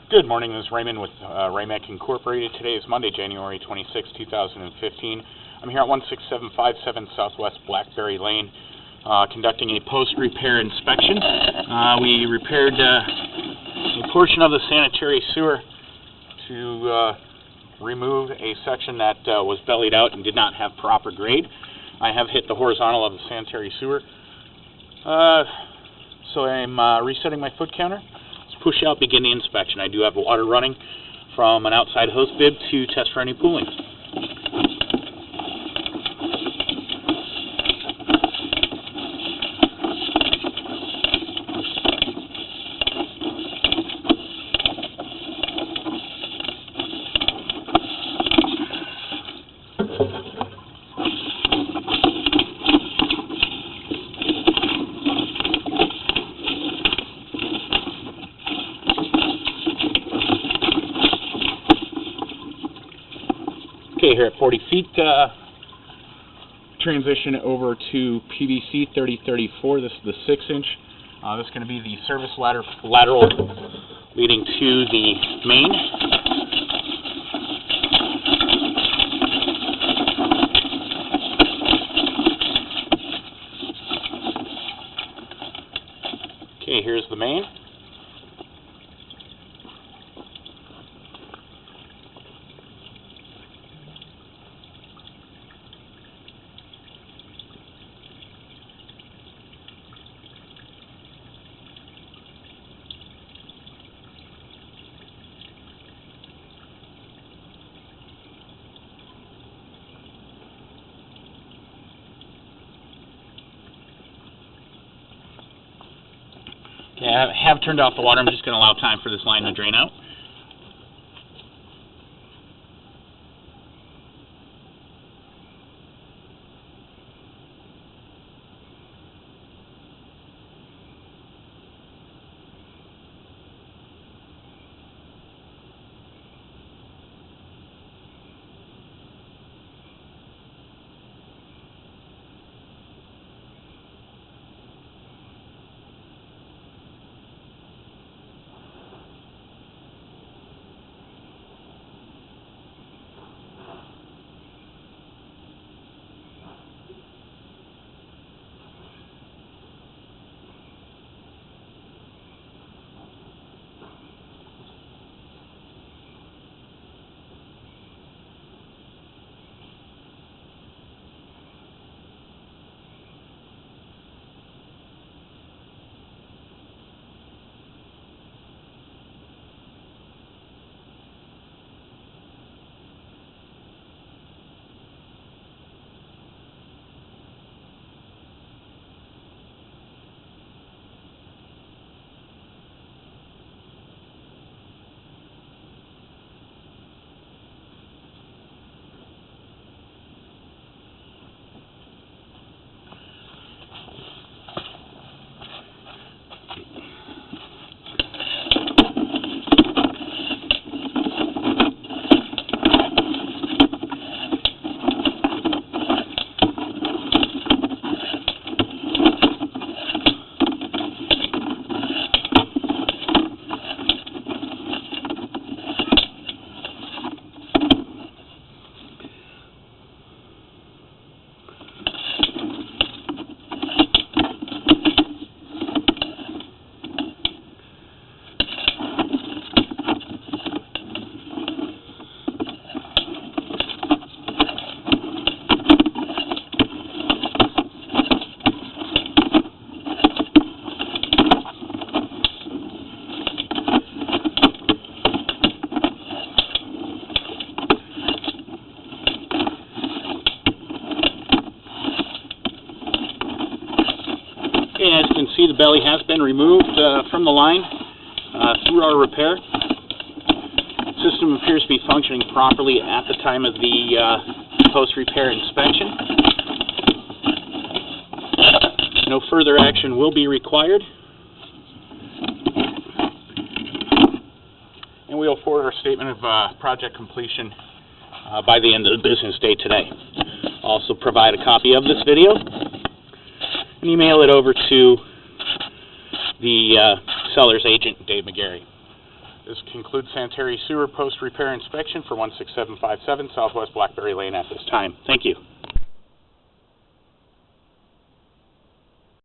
Good morning, this is Raymond with Raymac Incorporated. Today is Monday, January 26, 2015. I'm here at 16757 Southwest Blackberry Lane conducting a post-repair inspection. We repaired a portion of the sanitary sewer to remove a section that was bellied out and did not have proper grade. I have hit the horizontal of the sanitary sewer. So I'm resetting my foot counter. Push out, begin the inspection. I do have water running from an outside hose bib to test for any pooling. Okay, here at 40 feet, transition over to PVC 3034. This is the 6-inch. This is going to be the service lateral leading to the main. Okay, here's the main. Okay, I have turned off the water. I'm just going to allow time for this line to drain out. Okay, as you can see, the belly has been removed from the line through our repair. The system appears to be functioning properly at the time of the post-repair inspection. No further action will be required. And we will forward our statement of project completion by the end of the business day today. Also provide a copy of this video and email it over to the seller's agent, Dave McGarry. This concludes sanitary sewer post-repair inspection for 16757 Southwest Blackberry Lane at this time. Thank you.